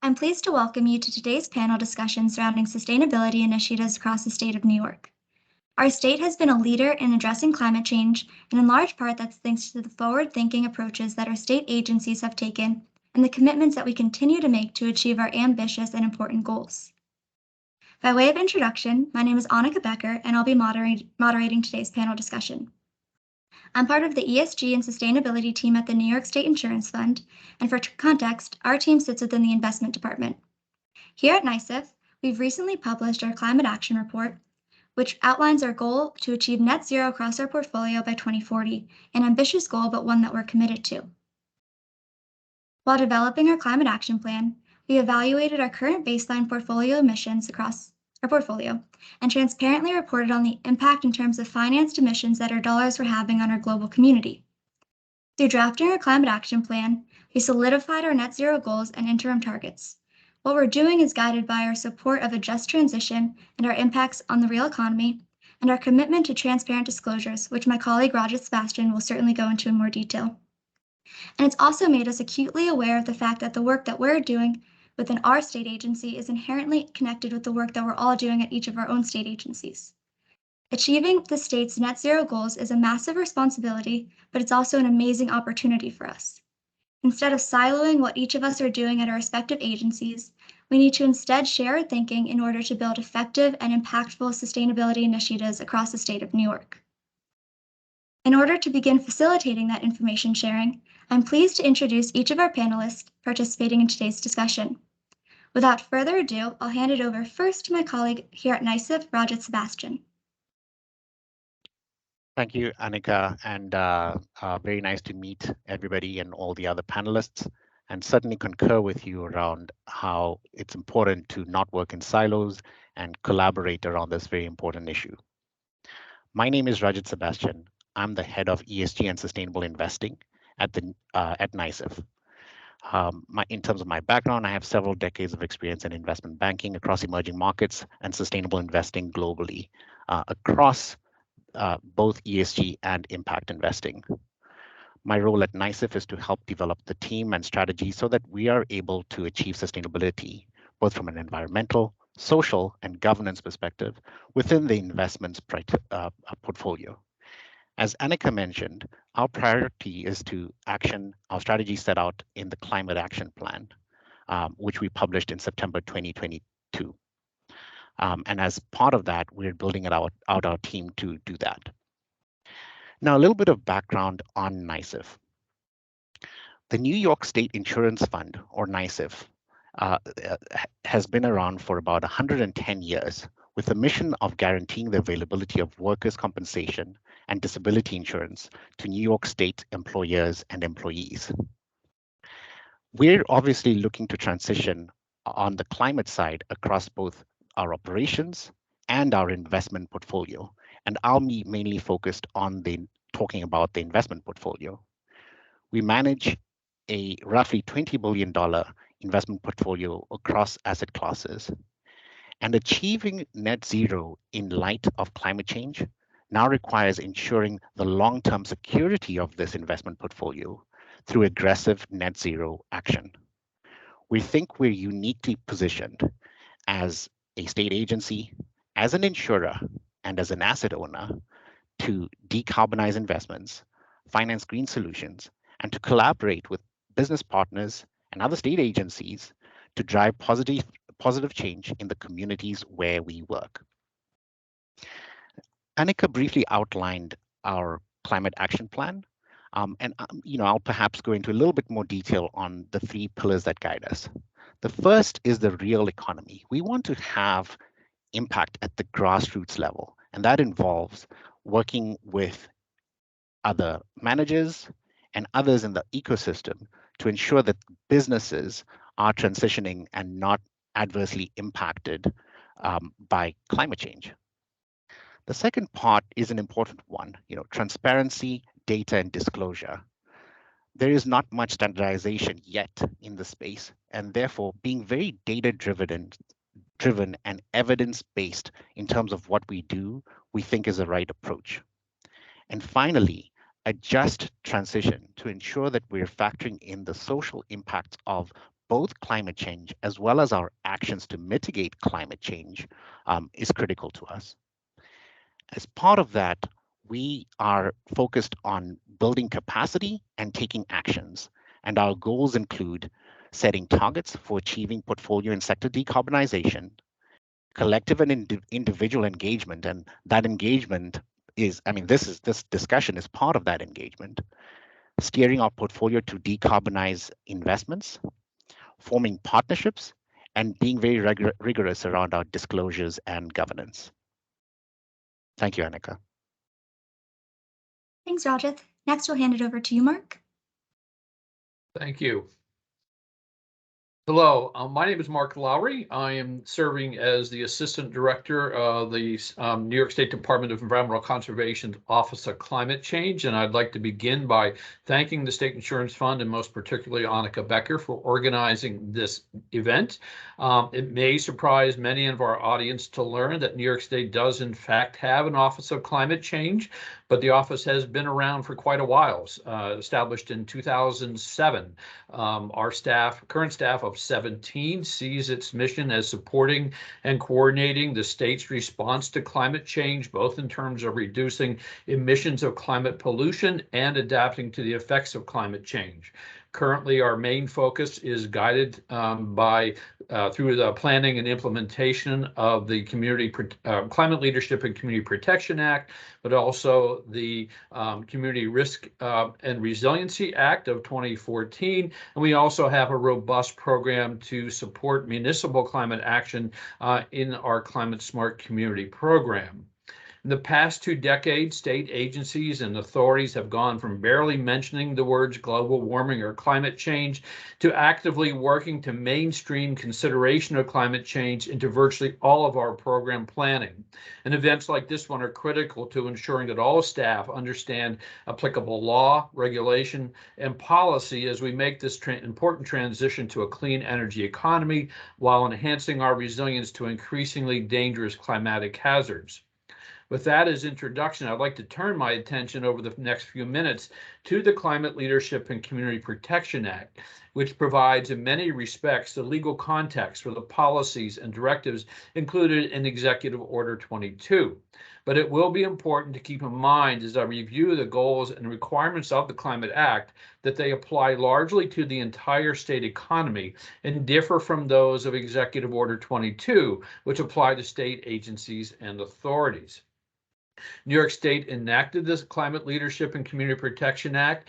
I'm pleased to welcome you to today's panel discussion surrounding sustainability initiatives across the state of New York. Our state has been a leader in addressing climate change, and in large part that's thanks to the forward-thinking approaches that our state agencies have taken and the commitments that we continue to make to achieve our ambitious and important goals. By way of introduction, my name is Anika Becker, and I'll be moderating today's panel discussion. I'm part of the ESG and sustainability team at the New York State Insurance Fund, and for context, our team sits within the investment department. Here at NYSIF, we've recently published our Climate Action Report, which outlines our goal to achieve net zero across our portfolio by 2040, an ambitious goal, but one that we're committed to. While developing our climate action plan, we evaluated our current baseline portfolio emissions across our portfolio and transparently reported on the impact in terms of financed emissions that our dollars were having on our global community. Through drafting our climate action plan, we solidified our net zero goals and interim targets. What we're doing is guided by our support of a just transition and our impacts on the real economy, and our commitment to transparent disclosures, which my colleague Rajith Sebastian will certainly go into in more detail. And it's also made us acutely aware of the fact that the work that we're doing within our state agency is inherently connected with the work that we're all doing at each of our own state agencies. Achieving the state's net zero goals is a massive responsibility, but it's also an amazing opportunity for us. Instead of siloing what each of us are doing at our respective agencies, we need to instead share our thinking in order to build effective and impactful sustainability initiatives across the state of New York. In order to begin facilitating that information sharing, I'm pleased to introduce each of our panelists participating in today's discussion. Without further ado, I'll hand it over first to my colleague here at NYSIF, Rajith Sebastian. Thank you, Anika, and very nice to meet everybody and all the other panelists, and certainly concur with you around how it's important to not work in silos and collaborate around this very important issue. My name is Rajith Sebastian. I'm the head of ESG and sustainable investing at NYSIF. In terms of my background, I have several decades of experience in investment banking across emerging markets and sustainable investing globally across both ESG and impact investing. My role at NYSIF is to help develop the team and strategy so that we are able to achieve sustainability, both from an environmental, social, and governance perspective within the investments portfolio. As Anika mentioned, our priority is to action our strategy set out in the Climate Action Plan, which we published in September 2022. And as part of that, we're building out our team to do that. Now, a little bit of background on NYSIF. The New York State Insurance Fund, or NYSIF, has been around for about 110 years with the mission of guaranteeing the availability of workers' compensation and disability insurance to New York State employers and employees. We're obviously looking to transition on the climate side across both our operations and our investment portfolio, and I'll be mainly focused on talking about the investment portfolio. We manage a roughly $20 billion investment portfolio across asset classes, and achieving net zero in light of climate change now requires ensuring the long-term security of this investment portfolio through aggressive net zero action. We think we're uniquely positioned as a state agency, as an insurer, and as an asset owner to decarbonize investments, finance green solutions, and to collaborate with business partners and other state agencies to drive positive change in the communities where we work. Anika briefly outlined our climate action plan, and I'll perhaps go into a little bit more detail on the 3 pillars that guide us. The first is the real economy. We want to have impact at the grassroots level, and that involves working with other managers and others in the ecosystem to ensure that businesses are transitioning and not adversely impacted by climate change. The second part is an important one, transparency, data, and disclosure. There is not much standardization yet in the space, and therefore being very data-driven and evidence-based in terms of what we do, we think is the right approach. And finally, a just transition to ensure that we're factoring in the social impacts of both climate change as well as our actions to mitigate climate change is critical to us. As part of that, we are focused on building capacity and taking actions. And our goals include setting targets for achieving portfolio and sector decarbonization, collective and individual engagement. And that engagement is, this discussion is part of that engagement, steering our portfolio to decarbonize investments, forming partnerships, and being very rigorous around our disclosures and governance. Thank you, Anika. Thanks, Rajith. Next, we'll hand it over to you, Mark. Thank you. Hello, my name is Mark Lowery. I am serving as the Assistant Director of the New York State Department of Environmental Conservation's Office of Climate Change, and I'd like to begin by thanking the State Insurance Fund and most particularly Anika Becker for organizing this event. It may surprise many of our audience to learn that New York State does in fact have an Office of Climate Change, but the office has been around for quite a while, established in 2007. Our current staff of 17 sees its mission as supporting and coordinating the state's response to climate change, both in terms of reducing emissions of climate pollution and adapting to the effects of climate change. Currently, our main focus is guided through the planning and implementation of the Climate Leadership and Community Protection Act, but also the Community Risk and Resiliency Act of 2014. And we also have a robust program to support municipal climate action in our Climate Smart Community program. In the past 2 decades, state agencies and authorities have gone from barely mentioning the words global warming or climate change to actively working to mainstream consideration of climate change into virtually all of our program planning. And events like this one are critical to ensuring that all staff understand applicable law, regulation, and policy as we make this important transition to a clean energy economy while enhancing our resilience to increasingly dangerous climatic hazards. With that as introduction, I'd like to turn my attention over the next few minutes to the Climate Leadership and Community Protection Act, which provides in many respects the legal context for the policies and directives included in Executive Order 22. But it will be important to keep in mind as I review the goals and requirements of the Climate Act that they apply largely to the entire state economy and differ from those of Executive Order 22, which apply to state agencies and authorities. New York State enacted this Climate Leadership and Community Protection Act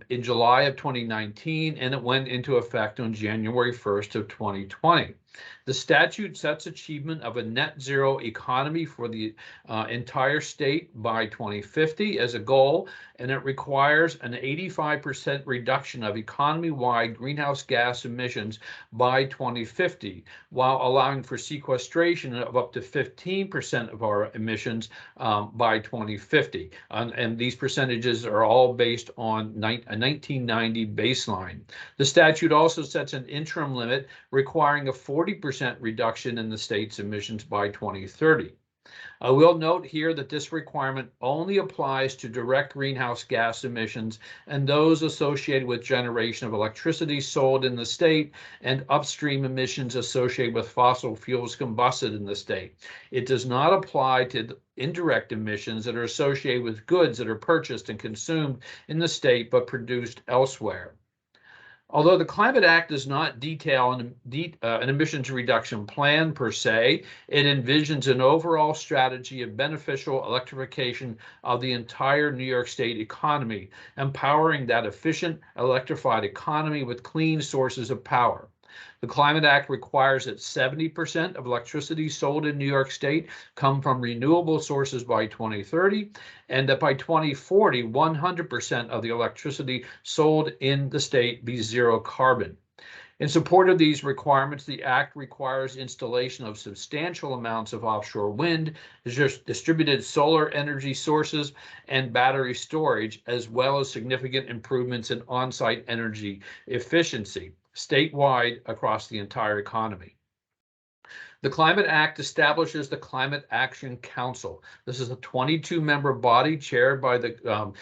in July of 2019, and it went into effect on January 1st of 2020. The statute sets achievement of a net zero economy for the entire state by 2050 as a goal, and it requires an 85% reduction of economy-wide greenhouse gas emissions by 2050, while allowing for sequestration of up to 15% of our emissions by 2050. And these percentages are all based on a 1990 baseline. The statute also sets an interim limit requiring a 40% reduction in the state's emissions by 2030. I will note here that this requirement only applies to direct greenhouse gas emissions and those associated with generation of electricity sold in the state and upstream emissions associated with fossil fuels combusted in the state. It does not apply to indirect emissions that are associated with goods that are purchased and consumed in the state but produced elsewhere. Although the Climate Act does not detail an emissions reduction plan per se, it envisions an overall strategy of beneficial electrification of the entire New York State economy, empowering that efficient electrified economy with clean sources of power. The Climate Act requires that 70% of electricity sold in New York State come from renewable sources by 2030, and that by 2040, 100% of the electricity sold in the state be zero carbon. In support of these requirements, the Act requires installation of substantial amounts of offshore wind, distributed solar energy sources, and battery storage, as well as significant improvements in on-site energy efficiency statewide across the entire economy. The Climate Act establishes the Climate Action Council. This is a 22-member body chaired by the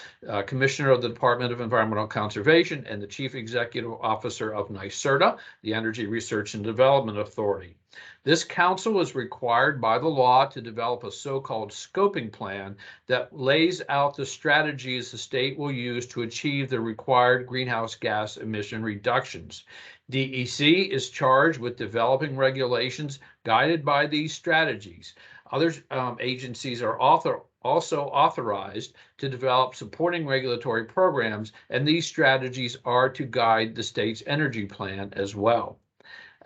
Commissioner of the Department of Environmental Conservation and the Chief Executive Officer of NYSIF, the Energy Research and Development Authority. This council is required by the law to develop a so-called scoping plan that lays out the strategies the state will use to achieve the required greenhouse gas emission reductions. DEC is charged with developing regulations guided by these strategies. Other agencies are also authorized to develop supporting regulatory programs, and these strategies are to guide the state's energy plan as well.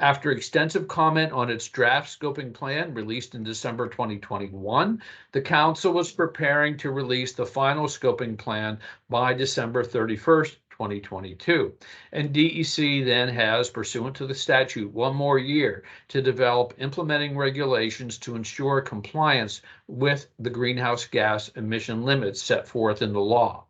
After extensive comment on its draft scoping plan released in December 2021, the council was preparing to release the final scoping plan by December 31st, 2022. And DEC then has, pursuant to the statute, one more year to develop implementing regulations to ensure compliance with the greenhouse gas emission limits set forth in the law.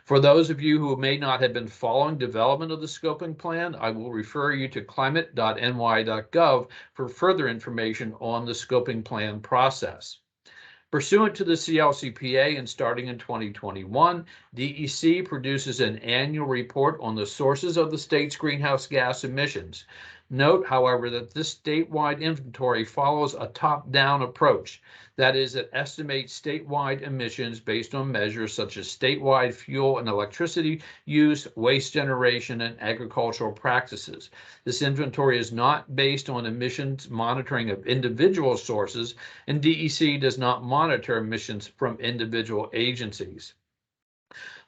For those of you who may not have been following development of the scoping plan, I will refer you to climate.ny.gov for further information on the scoping plan process. Pursuant to the CLCPA and starting in 2021, DEC produces an annual report on the sources of the state's greenhouse gas emissions. Note, however, that this statewide inventory follows a top-down approach. That is, it estimates statewide emissions based on measures such as statewide fuel and electricity use, waste generation, and agricultural practices. This inventory is not based on emissions monitoring of individual sources, and DEC does not monitor emissions from individual agencies.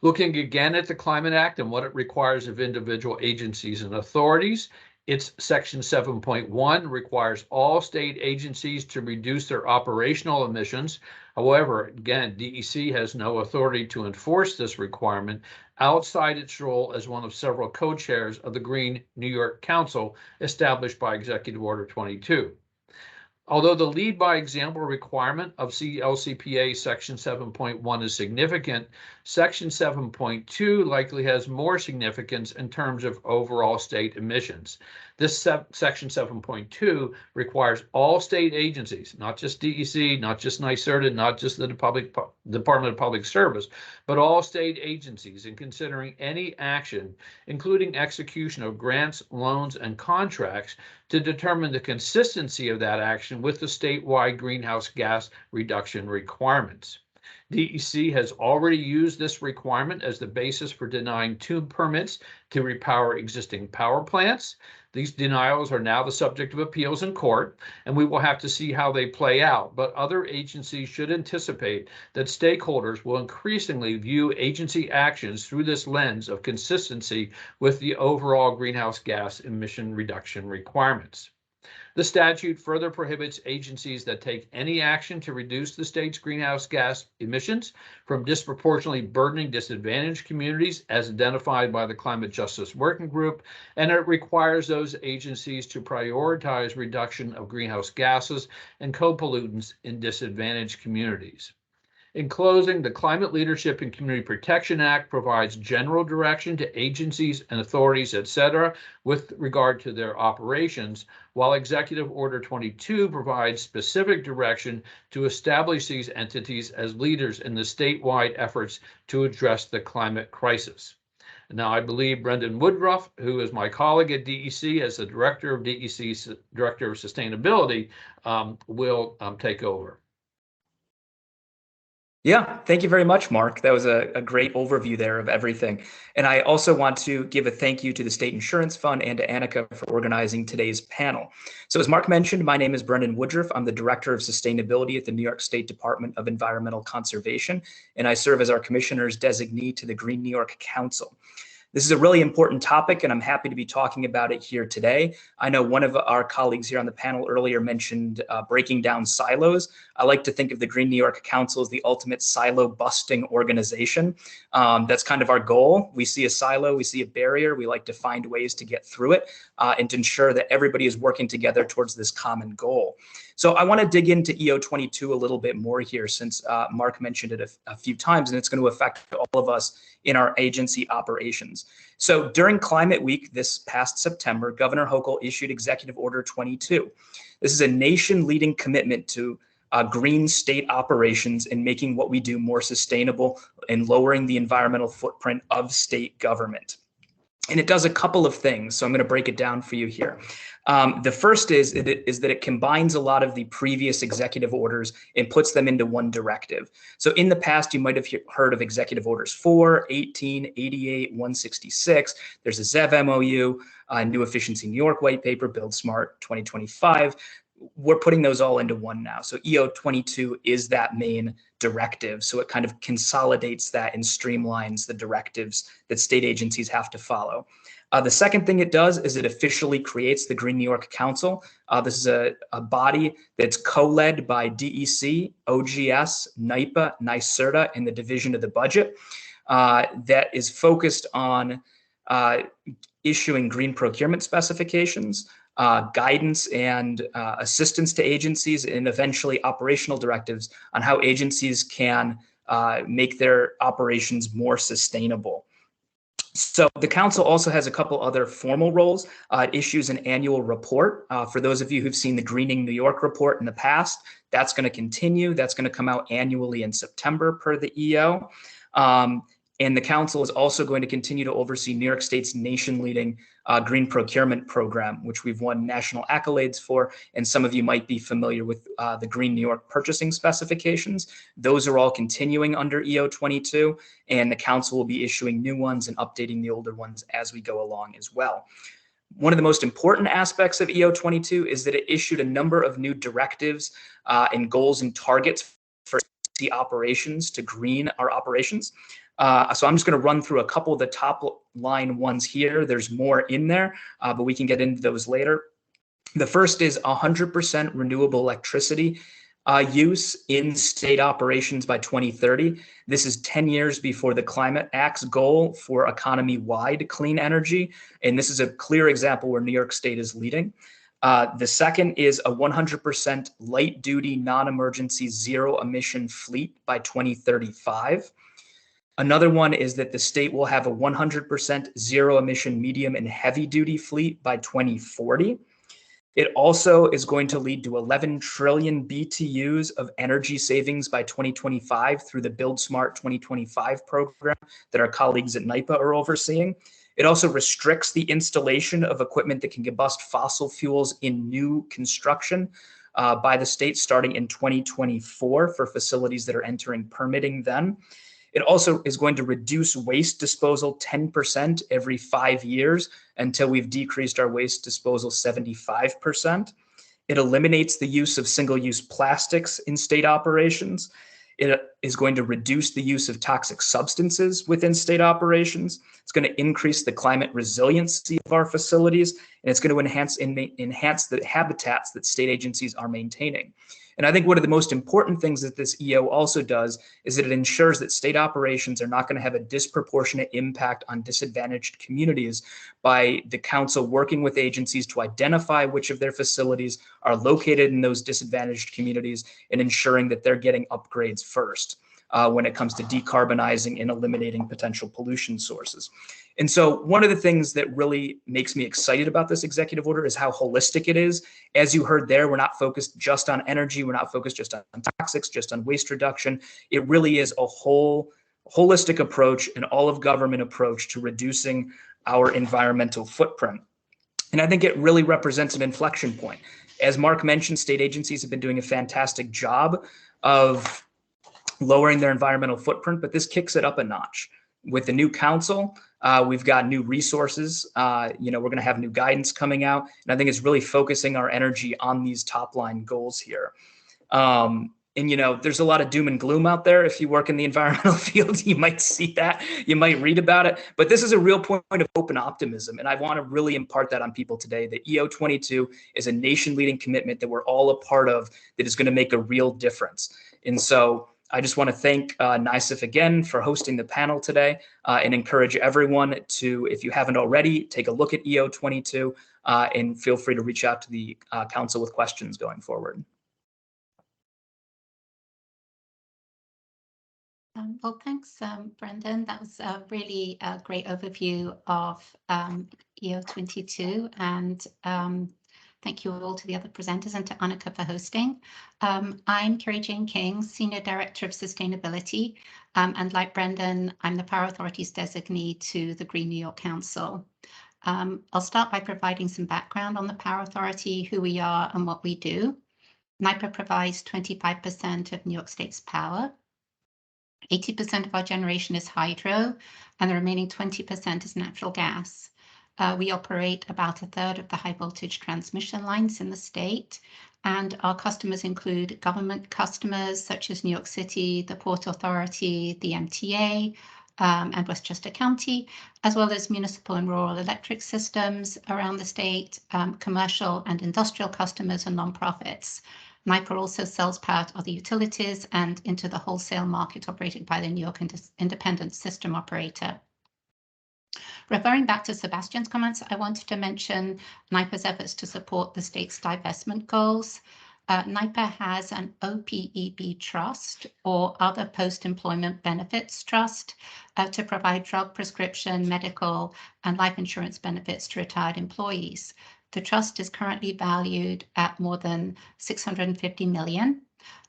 Looking again at the Climate Act and what it requires of individual agencies and authorities, its Section 7.1 requires all state agencies to reduce their operational emissions. However, again, DEC has no authority to enforce this requirement outside its role as one of several co-chairs of the Green New York Council established by Executive Order 22. Although the lead by example requirement of CLCPA Section 7.1 is significant, Section 7.2 likely has more significance in terms of overall state emissions. This Section 7.2 requires all state agencies, not just DEC, not just NYSIF, not just the Department of Public Service, but all state agencies in considering any action, including execution of grants, loans, and contracts, to determine the consistency of that action with the statewide greenhouse gas reduction requirements. DEC has already used this requirement as the basis for denying 2 permits to repower existing power plants. These denials are now the subject of appeals in court, and we will have to see how they play out. But other agencies should anticipate that stakeholders will increasingly view agency actions through this lens of consistency with the overall greenhouse gas emission reduction requirements. The statute further prohibits agencies that take any action to reduce the state's greenhouse gas emissions from disproportionately burdening disadvantaged communities as identified by the Climate Justice Working Group, and it requires those agencies to prioritize reduction of greenhouse gases and co-pollutants in disadvantaged communities. In closing, the Climate Leadership and Community Protection Act provides general direction to agencies and authorities, etc., with regard to their operations, while Executive Order 22 provides specific direction to establish these entities as leaders in the statewide efforts to address the climate crisis. Now, I believe Brendan Woodruff, who is my colleague at DEC as the Director of DEC's Director of Sustainability, will take over. Yeah, thank you very much, Mark. That was a great overview there of everything. And I also want to give a thank you to the State Insurance Fund and to Anika for organizing today's panel. So as Mark mentioned, my name is Brendan Woodruff. I'm the Director of Sustainability at the New York State Department of Environmental Conservation, and I serve as our Commissioner's designee to the Green New York Council. This is a really important topic, and I'm happy to be talking about it here today. I know one of our colleagues here on the panel earlier mentioned breaking down silos. I like to think of the Green New York Council as the ultimate silo-busting organization. That's kind of our goal. We see a silo, we see a barrier, we like to find ways to get through it and to ensure that everybody is working together towards this common goal. So I want to dig into EO22 a little bit more here, since Mark mentioned it a few times, and it's going to affect all of us in our agency operations. emissions. So during Climate Week this past September, Governor Hochul issued Executive Order 22. This is a nation-leading commitment to green state operations and making what we do more sustainable and lowering the environmental footprint of state government. And it does a couple of things, so I'm going to break it down for you here. The first is that it combines a lot of the previous executive orders and puts them into one directive. So in the past, you might have heard of executive orders 4, 18, 88, 166. There's a ZEV MOU, New Efficiency New York White Paper, Build Smart 2025. We're putting those all into one now. So EO 22 is that main directive. So it kind of consolidates that and streamlines the directives that state agencies have to follow. The second thing it does is it officially creates the Green New York Council. This is a body that's co-led by DEC, OGS, NYPA, NYSERDA, and the Division of the Budget that is focused on issuing green procurement specifications, guidance and assistance to agencies, and eventually operational directives on how agencies can make their operations more sustainable. So the council also has a couple other formal roles. It issues an annual report. For those of you who've seen the Greening New York report in the past, that's going to continue. That's going to come out annually in September per the EO. And the council is also going to continue to oversee New York State's nation-leading green procurement program, which we've won national accolades for. And some of you might be familiar with the Green New York purchasing specifications. Those are all continuing under EO 22, and the council will be issuing new ones and updating the older ones as we go along as well. One of the most important aspects of EO 22 is that it issued a number of new directives and goals and targets for operations to green our operations. So I'm just going to run through a couple of the top line ones here. There's more in there, but we can get into those later. The first is 100% renewable electricity use in state operations by 2030. This is 10 years before the Climate Act's goal for economy-wide clean energy. And this is a clear example where New York State is leading. The second is a 100% light-duty, non-emergency, zero-emission fleet by 2035. Another one is that the state will have a 100% zero-emission medium and heavy-duty fleet by 2040. It also is going to lead to 11 trillion BTUs of energy savings by 2025 through the Build Smart 2025 program that our colleagues at NYPA are overseeing. It also restricts the installation of equipment that can combust fossil fuels in new construction by the state starting in 2024 for facilities that are entering permitting then. It also is going to reduce waste disposal 10% every 5 years until we've decreased our waste disposal 75%. It eliminates the use of single-use plastics in state operations. It is going to reduce the use of toxic substances within state operations. It's going to increase the climate resiliency of our facilities, and it's going to enhance the habitats that state agencies are maintaining. And I think one of the most important things that this EO also does is that it ensures that state operations are not going to have a disproportionate impact on disadvantaged communities by the council working with agencies to identify which of their facilities are located in those disadvantaged communities and ensuring that they're getting upgrades first when it comes to decarbonizing and eliminating potential pollution sources. And so one of the things that really makes me excited about this executive order is how holistic it is. As you heard there, we're not focused just on energy. We're not focused just on toxics, just on waste reduction. It really is a holistic approach, an all-of-government approach to reducing our environmental footprint. And I think it really represents an inflection point. As Mark mentioned, state agencies have been doing a fantastic job of lowering their environmental footprint, but this kicks it up a notch. With the new council, we've got new resources. We're going to have new guidance coming out, and I think it's really focusing our energy on these top line goals here. And there's a lot of doom and gloom out there. If you work in the environmental field, you might see that, you might read about it, but this is a real point of hope and optimism. And I want to really impart that on people today, that EO 22 is a nation leading commitment that we're all a part of that is going to make a real difference. And so I just want to thank NYSIF again for hosting the panel today and encourage everyone to, if you haven't already, take a look at EO 22 and feel free to reach out to the council with questions going forward. Well, thanks, Brendan. That was a really great overview of EO22, and thank you all to the other presenters and to Anika for hosting. I'm Kerry-Jane King, Senior Director of Sustainability, and like Brendan, I'm the Power Authority's designee to the Green New York Council. I'll start by providing some background on the Power Authority, who we are and what we do. NYPA provides 25% of New York State's power. 80% of our generation is hydro, and the remaining 20% is natural gas. We operate about a third of the high voltage transmission lines in the state, and our customers include government customers such as New York City, the Port Authority, the MTA, and Westchester County, as well as municipal and rural electric systems around the state, commercial and industrial customers, and nonprofits. NYPA also sells power to other utilities and into the wholesale market operated by the New York Independent System Operator. Referring back to Sebastian's comments, I wanted to mention NYPA's efforts to support the state's divestment goals. NYPA has an OPEB trust, or other post-employment benefits trust, to provide drug, prescription, medical, and life insurance benefits to retired employees. The trust is currently valued at more than $650 million.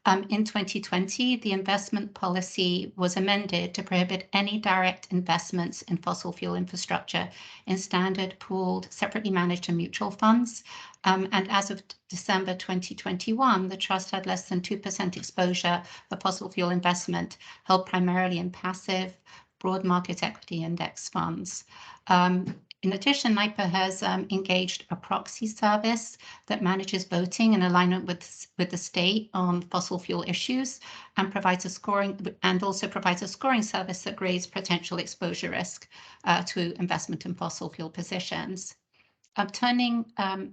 In 2020, the investment policy was amended to prohibit any direct investments in fossil fuel infrastructure in standard, pooled, separately managed and mutual funds. And as of December 2021, the trust had less than 2% exposure for fossil fuel investment, held primarily in passive, broad market equity index funds. In addition, NYPA has engaged a proxy service that manages voting in alignment with the state on fossil fuel issues, and provides a scoring service that grades potential exposure risk to investment in fossil fuel positions. Turning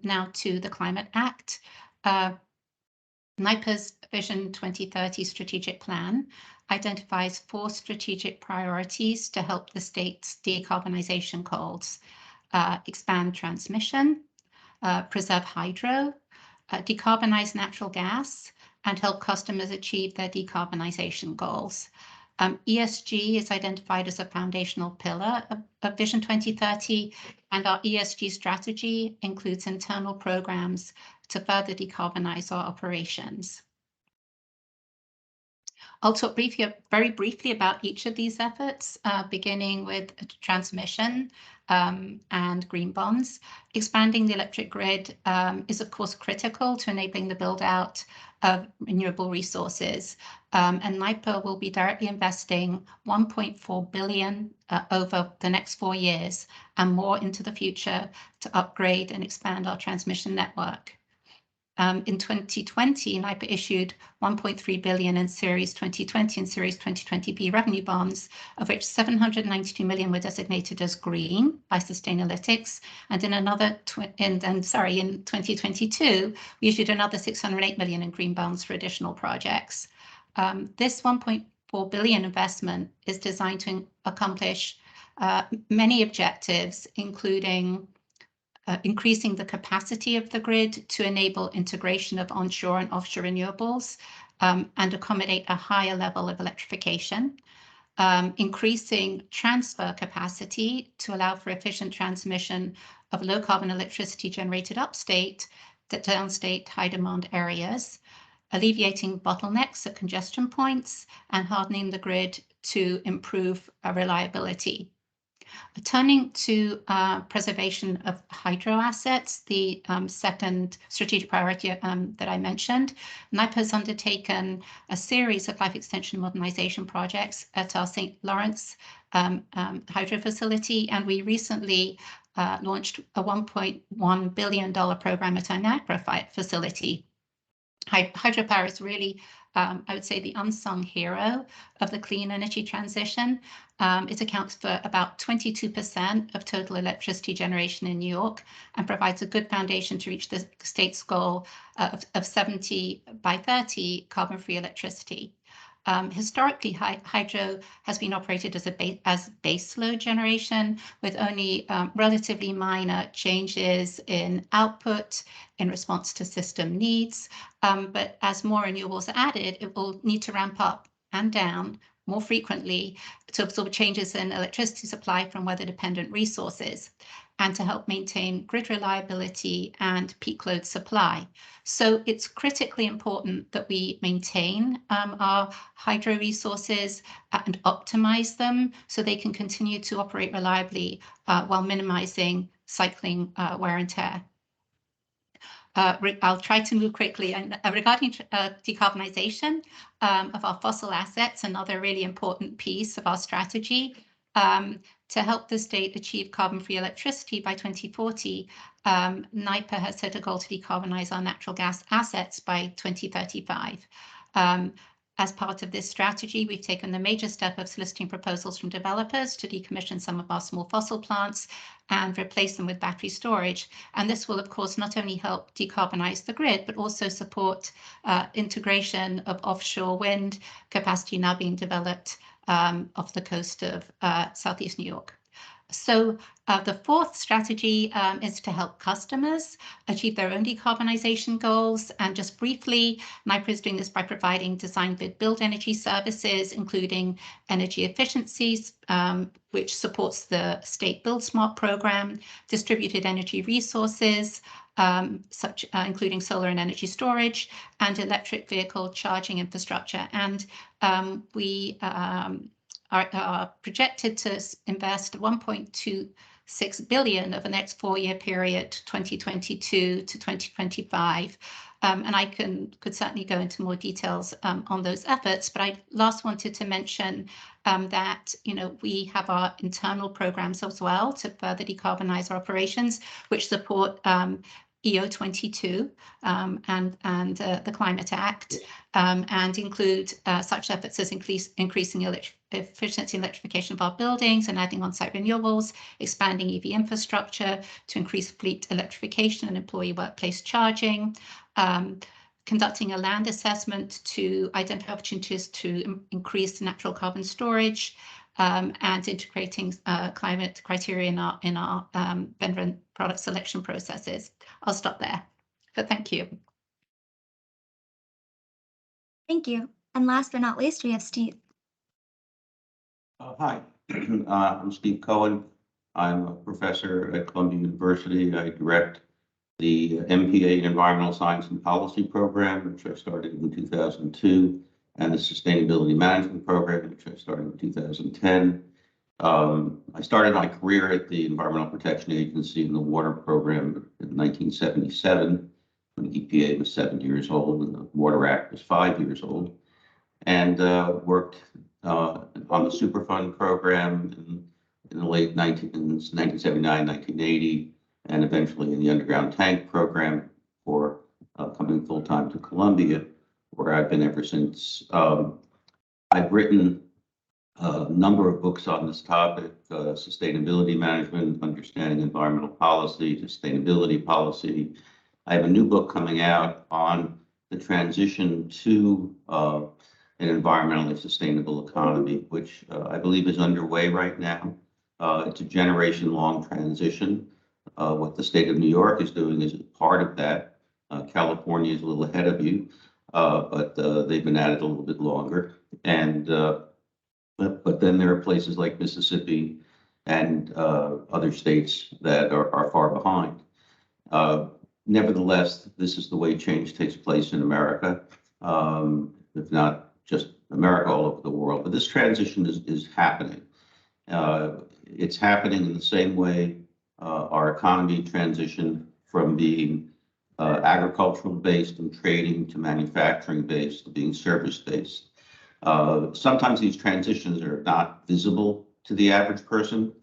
now to the Climate Act. NYPA's Vision 2030 strategic plan identifies 4 strategic priorities to help the state's decarbonization goals: expand transmission, preserve hydro, decarbonize natural gas, and help customers achieve their decarbonization goals. ESG is identified as a foundational pillar of Vision 2030, and our ESG strategy includes internal programs to further decarbonize our operations. I'll talk very briefly about each of these efforts, beginning with transmission and green bonds. Expanding the electric grid is, of course, critical to enabling the build-out of renewable resources. And NYPA will be directly investing $1.4 billion over the next 4 years and more into the future to upgrade and expand our transmission network. In 2020, NYPA issued $1.3 billion in Series 2020 and Series 2020B revenue bonds, of which $792 million were designated as green by Sustainalytics, and in 2022, we issued another $608 million in green bonds for additional projects. This $1.4 billion investment is designed to accomplish many objectives, including increasing the capacity of the grid to enable integration of onshore and offshore renewables and accommodate a higher level of electrification, increasing transfer capacity to allow for efficient transmission of low carbon electricity generated upstate to downstate high demand areas, alleviating bottlenecks at congestion points, and hardening the grid to improve reliability. Turning to preservation of hydro assets, the second strategic priority that I mentioned, NYPA has undertaken a series of life extension modernization projects at our St. Lawrence hydro facility, and we recently launched a $1.1 billion program at our Niagara facility. Hydropower is really, I would say, the unsung hero of the clean energy transition. It accounts for about 22% of total electricity generation in New York and provides a good foundation to reach the state's goal of 70 by 30 carbon-free electricity. Historically, hydro has been operated as base load generation with only relatively minor changes in output in response to system needs. But as more renewables are added, it will need to ramp up and down more frequently to absorb changes in electricity supply from weather-dependent resources, and to help maintain grid reliability and peak load supply. So it's critically important that we maintain our hydro resources and optimize them so they can continue to operate reliably while minimizing cycling wear and tear. I'll try to move quickly. And regarding decarbonisation of our fossil assets, another really important piece of our strategy to help the state achieve carbon-free electricity by 2040, NYPA has set a goal to decarbonise our natural gas assets by 2035. As part of this strategy, we've taken the major step of soliciting proposals from developers to decommission some of our small fossil plants and replace them with battery storage. And this will, of course, not only help decarbonise the grid, but also support integration of offshore wind capacity now being developed off the coast of Southeast New York. So the fourth strategy is to help customers achieve their own decarbonisation goals. And just briefly, NYPA is doing this by providing design, bid, build energy services, including energy efficiencies, which supports the State Build Smart program, distributed energy resources, including solar and energy storage, and electric vehicle charging infrastructure. And we are projected to invest 1.26 billion over the next 4-year period, 2022 to 2025. And I could certainly go into more details on those efforts, but I last wanted to mention that we have our internal programs as well to further decarbonize our operations, which support EO22 and the Climate Act, and include such efforts as increasing efficiency and electrification of our buildings and adding on-site renewables, expanding EV infrastructure to increase fleet electrification and employee workplace charging, conducting a land assessment to identify opportunities to increase natural carbon storage, and integrating climate criteria in our vendor and product selection processes. I'll stop there, but thank you. Thank you. And last but not least, we have Steve. Hi, I'm Steve Cohen. I'm a professor at Columbia University. I direct the MPA in Environmental Science and Policy program, which I started in 2002, and the Sustainability Management program, which I started in 2010. I started my career at the Environmental Protection Agency in the water program in 1977, when the EPA was 7 years old and the Water Act was 5 years old, and worked on the Superfund program in the late 1979, 1980, and eventually in the underground tank program for coming full-time to Columbia, where I've been ever since. I've written a number of books on this topic: sustainability management, understanding environmental policy, sustainability policy. I have a new book coming out on the transition to an environmentally sustainable economy, which I believe is underway right now. It's a generation-long transition. What the state of New York is doing is part of that. California is a little ahead of you, but they've been at it a little bit longer. And but then there are places like Mississippi and other states that are far behind. Nevertheless, this is the way change takes place in America, if not just America, all over the world. But this transition is happening. It's happening in the same way our economy transitioned from being agricultural based and trading to manufacturing based to being service based. Sometimes these transitions are not visible to the average person.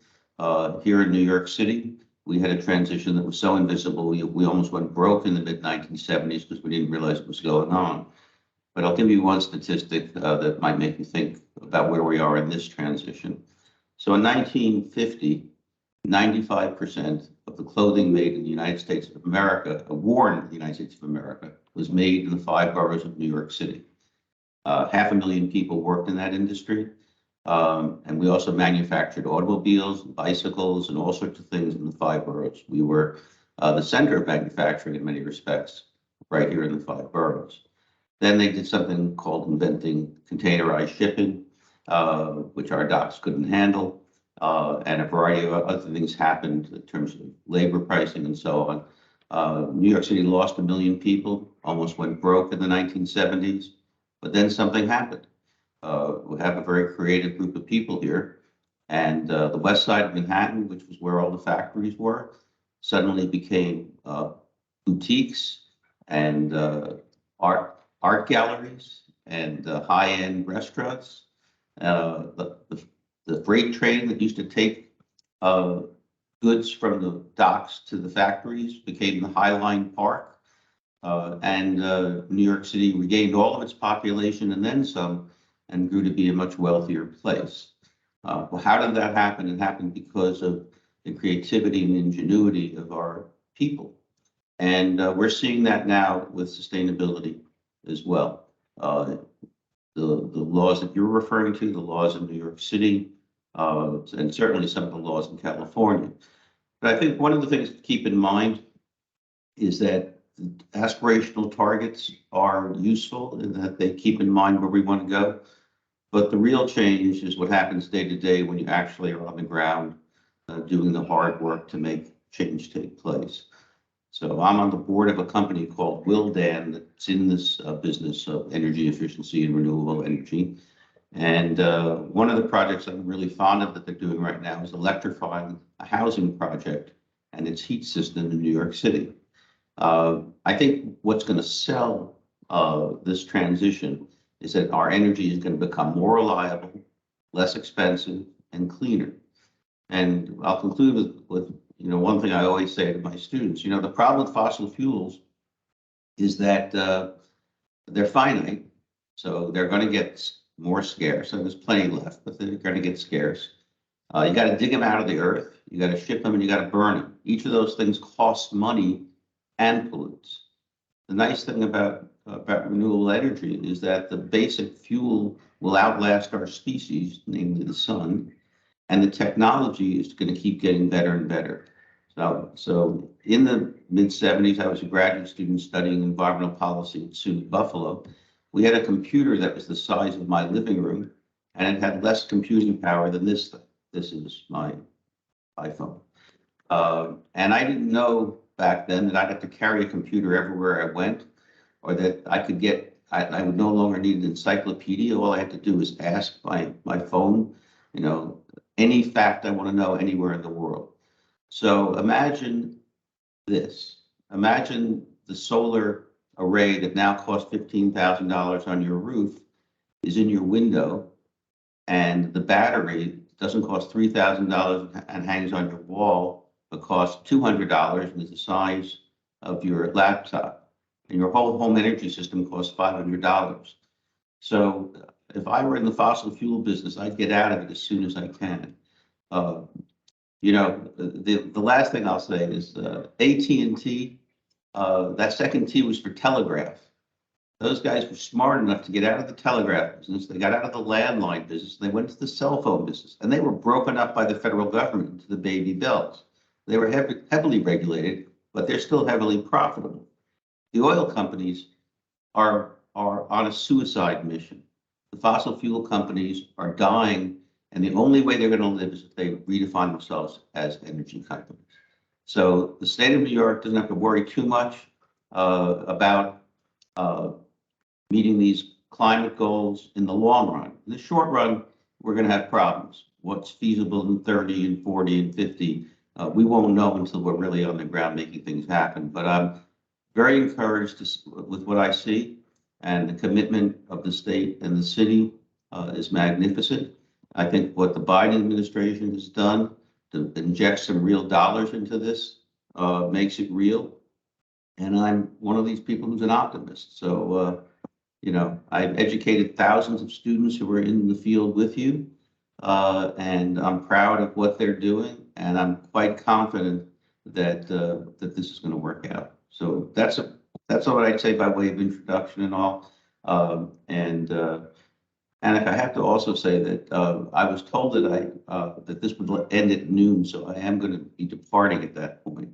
Here in New York City, we had a transition that was so invisible, we almost went broke in the mid-1970s because we didn't realize what was going on. But I'll give you one statistic that might make you think about where we are in this transition. So in 1950, 95% of the clothing made in the United States of America, worn in the United States of America, was made in the 5 boroughs of New York City. 500,000 people worked in that industry. And we also manufactured automobiles, and bicycles, and all sorts of things in the 5 boroughs. We were the center of manufacturing in many respects, right here in the 5 boroughs. Then they did something called inventing containerized shipping. which our docks couldn't handle. And a variety of other things happened in terms of labor pricing and so on. New York City lost 1 million people, almost went broke in the 1970s, but then something happened. We have a very creative group of people here, and the west side of Manhattan, which was where all the factories were, suddenly became boutiques and art galleries and high-end restaurants. The freight train that used to take goods from the docks to the factories became the High Line Park, and New York City regained all of its population and then some, and grew to be a much wealthier place. Well, how did that happen? It happened because of the creativity and ingenuity of our people. And we're seeing that now with sustainability as well. The laws that you're referring to, the laws in New York City, and certainly some of the laws in California. But I think one of the things to keep in mind is that aspirational targets are useful in that they keep in mind where we want to go. But the real change is what happens day to day when you actually are on the ground doing the hard work to make change take place. So I'm on the board of a company called Willdan that's in this business of energy efficiency and renewable energy. And one of the projects I'm really fond of that they're doing right now is electrifying a housing project and its heat system in New York City. I think what's going to sell this transition is that our energy is going to become more reliable, less expensive, and cleaner. And I'll conclude with one thing I always say to my students. The problem with fossil fuels is that they're finite, so they're going to get more scarce. And there's plenty left, but they're going to get scarce. You got to dig them out of the earth. You got to ship them, and you got to burn them. Each of those things costs money and pollutes. The nice thing about renewable energy is that the basic fuel will outlast our species, namely the sun, and the technology is going to keep getting better and better. So in the mid-70s, I was a graduate student studying environmental policy at SUNY Buffalo. We had a computer that was the size of my living room, and it had less computing power than this thing. This is my iPhone. And I didn't know back then that I'd have to carry a computer everywhere I went, or that I could I would no longer need an encyclopedia. All I had to do was ask my phone, any fact I want to know anywhere in the world. So imagine this. Imagine the solar array that now costs $15,000 on your roof is in your window, and the battery doesn't cost $3,000 and hangs on your wall, but costs $200 and is the size of your laptop. And your whole home energy system costs $500. So if I were in the fossil fuel business, I'd get out of it as soon as I can. The last thing I'll say is AT&T, that second T was for telegraph. Those guys were smart enough to get out of the telegraph business. They got out of the landline business. They went to the cell phone business, and they were broken up by the federal government into the baby bells. They were heavily regulated, but they're still heavily profitable. The oil companies are on a suicide mission. The fossil fuel companies are dying, and the only way they're going to live is if they redefine themselves as energy companies. So the state of New York doesn't have to worry too much about meeting these climate goals in the long run. In the short run, we're going to have problems. What's feasible in 30 and 40 and 50, we won't know until we're really on the ground making things happen. But I'm very encouraged with what I see, and the commitment of the state and the city is magnificent. I think what the Biden administration has done to inject some real dollars into this makes it real. And I'm one of these people who's an optimist. So, I've educated thousands of students who are in the field with you, and I'm proud of what they're doing, and I'm quite confident that that this is going to work out. So that's what I'd say by way of introduction and all. And I have to also say that I was told that that this would end at noon, so I am going to be departing at that point.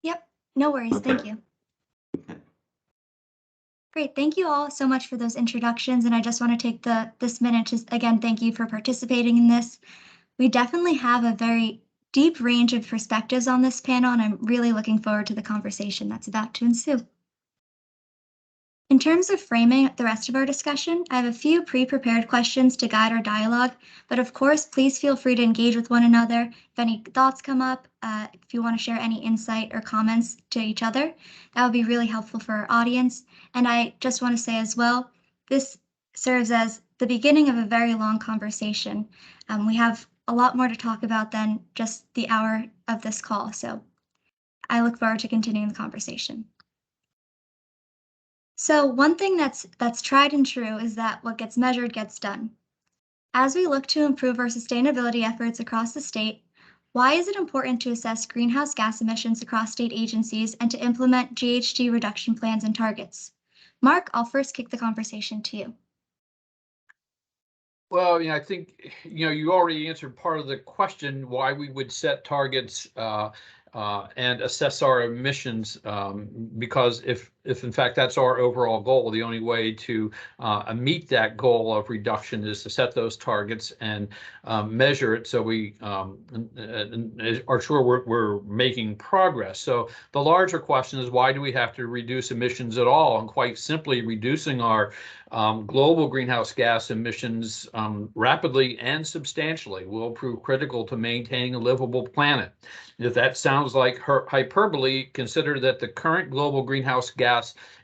Yep, no worries. Okay. Thank you. Great. Thank you all so much for those introductions. And I just want to take this minute to, again, thank you for participating in this. We definitely have a very deep range of perspectives on this panel, and I'm really looking forward to the conversation that's about to ensue. In terms of framing the rest of our discussion, I have a few pre-prepared questions to guide our dialogue, but of course, please feel free to engage with one another. If any thoughts come up, if you want to share any insight or comments to each other, that would be really helpful for our audience. And I just want to say as well, this serves as the beginning of a very long conversation. We have a lot more to talk about than just the hour of this call, so I look forward to continuing the conversation. So one thing that's tried and true is that what gets measured gets done. As we look to improve our sustainability efforts across the state, why is it important to assess greenhouse gas emissions across state agencies and to implement GHG reduction plans and targets? Mark, I'll first kick the conversation to you. Well, I think, you already answered part of the question, why we would set targets and assess our emissions, because if in fact that's our overall goal, the only way to meet that goal of reduction is to set those targets and measure it, so we are sure we're making progress. So the larger question is, why do we have to reduce emissions at all? And quite simply, reducing our global greenhouse gas emissions rapidly and substantially will prove critical to maintaining a livable planet. If that sounds like hyperbole, consider that the current global greenhouse gas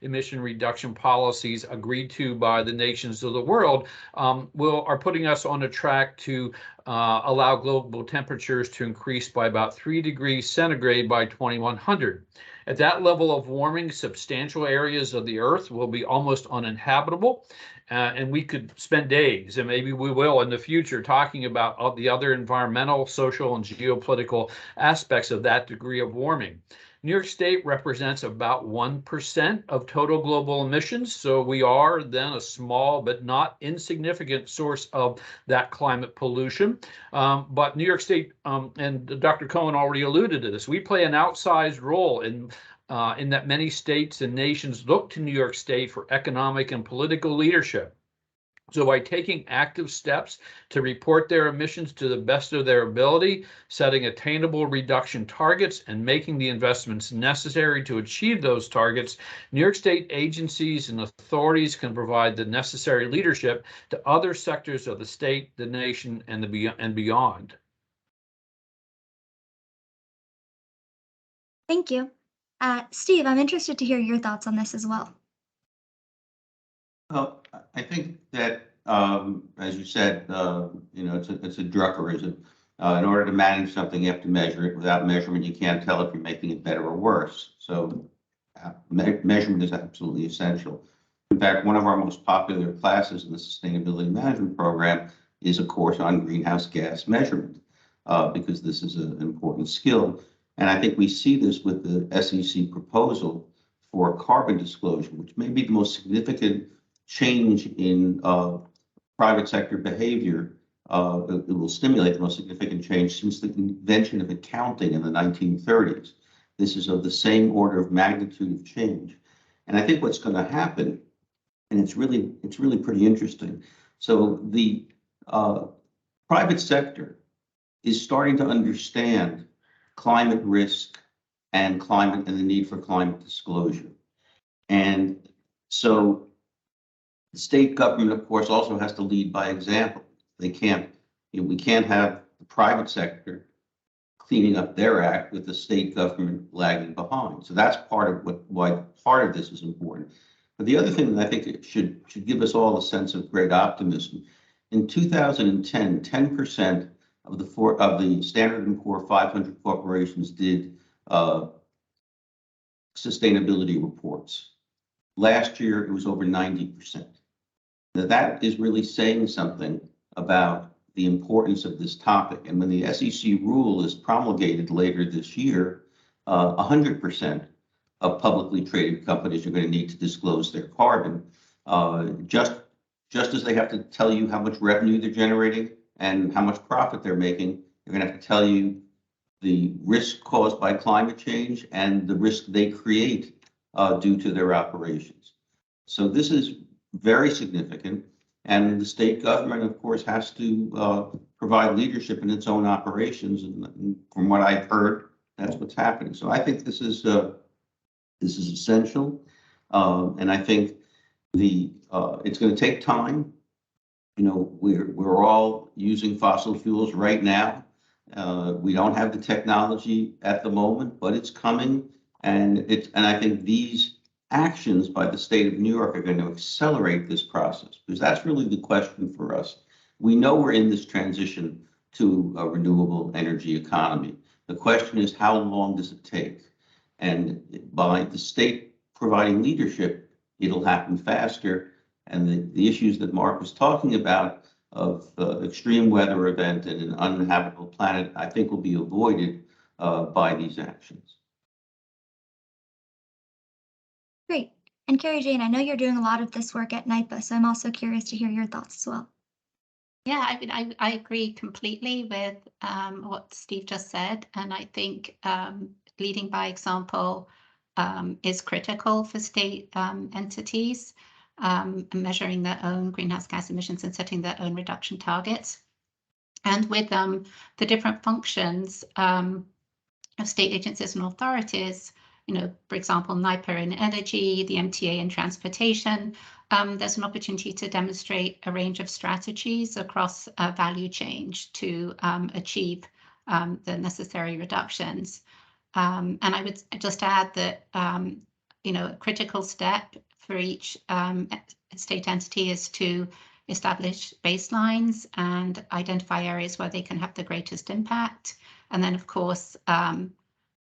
emission reduction policies agreed to by the nations of the world are putting us on a track to allow global temperatures to increase by about 3 degrees centigrade by 2100. At that level of warming, substantial areas of the Earth will be almost uninhabitable, and we could spend days, and maybe we will in the future, talking about all the other environmental, social, and geopolitical aspects of that degree of warming. New York State represents about 1% of total global emissions, so we are then a small but not insignificant source of that climate pollution. But New York State, and Dr. Cohen already alluded to this, we play an outsized role in that many states and nations look to New York State for economic and political leadership. So by taking active steps to report their emissions to the best of their ability, setting attainable reduction targets, and making the investments necessary to achieve those targets, New York State agencies and authorities can provide the necessary leadership to other sectors of the state, the nation, and beyond. Thank you. Steve, I'm interested to hear your thoughts on this as well. Well, I think that, as you said, it's a Druckerism. In order to manage something, you have to measure it. Without measurement, you can't tell if you're making it better or worse. So measurement is absolutely essential. In fact, one of our most popular classes in the Sustainability Management program is a course on greenhouse gas measurement, because this is an important skill. And I think we see this with the SEC proposal for carbon disclosure, which may be the most significant change in private sector behavior. It will stimulate the most significant change since the invention of accounting in the 1930s. This is of the same order of magnitude of change. And I think what's going to happen, and it's really pretty interesting. So the private sector is starting to understand climate risk and the need for climate disclosure. And so the state government, of course, also has to lead by example. We can't have the private sector cleaning up their act with the state government lagging behind. So that's why part of this is important. But the other thing that I think it should give us all a sense of great optimism. In 2010, 10% of the Standard & Poor's 500 corporations did sustainability reports. Last year, it was over 90%. Now, that is really saying something about the importance of this topic. And when the SEC rule is promulgated later this year, 100% of publicly traded companies are going to need to disclose their carbon, just as they have to tell you how much revenue they're generating and how much profit they're making. They're going to have to tell you the risk caused by climate change and the risk they create due to their operations. So this is very significant. And the state government, of course, has to provide leadership in its own operations. And from what I've heard, that's what's happening. So I think this is essential. And I think it's going to take time. You know, we're all using fossil fuels right now. We don't have the technology at the moment, but it's coming. And I think these actions by the state of New York are going to accelerate this process, because that's really the question for us. We know we're in this transition to a renewable energy economy. The question is, how long does it take? And by the state providing leadership, it'll happen faster. And the issues that Mark was talking about of extreme weather event and an uninhabitable planet, I think will be avoided by these actions. Great. And Kerry-Jane, I know you're doing a lot of this work at NYPA, so I'm also curious to hear your thoughts as well. Yeah, I mean, I agree completely with what Steve just said. And I think leading by example is critical for state entities, measuring their own greenhouse gas emissions and setting their own reduction targets. And with the different functions of state agencies and authorities, you know, for example, NYPA in energy, the MTA in transportation, there's an opportunity to demonstrate a range of strategies across value chain to achieve the necessary reductions. And I would just add that, you know, a critical step for each state entity is to establish baselines and identify areas where they can have the greatest impact. And then, of course,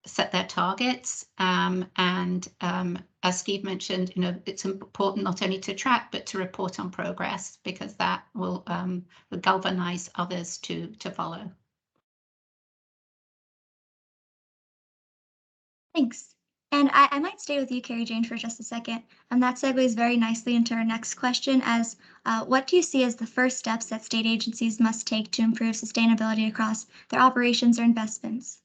set their targets. And as Steve mentioned, you know, it's important not only to track, but to report on progress, because that will galvanize others to follow. Thanks. And I might stay with you, Kerry-Jane, for just a second. And that segues very nicely into our next question as what do you see as the first steps that state agencies must take to improve sustainability across their operations or investments?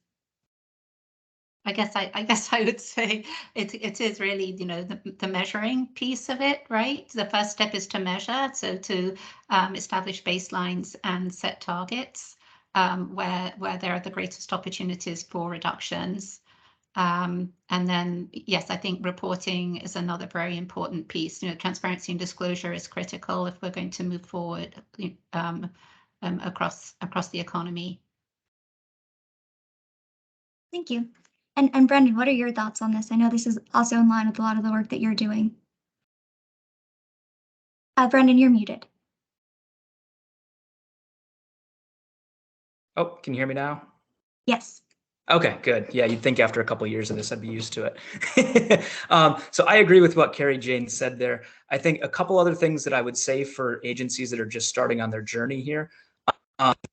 I guess I would say it is really, you know, the measuring piece of it, right? The first step is to measure, so to establish baselines and set targets where there are the greatest opportunities for reductions. And then, yes, I think reporting is another very important piece. You know, transparency and disclosure is critical if we're going to move forward across the economy. Thank you. And Brendan, what are your thoughts on this? I know this is also in line with a lot of the work that you're doing. Brendan, you're muted. Oh, can you hear me now? Yes. Okay, good. Yeah, you'd think after a couple of years of this, I'd be used to it. So I agree with what Kerry-Jane said there. I think a couple other things that I would say for agencies that are just starting on their journey here.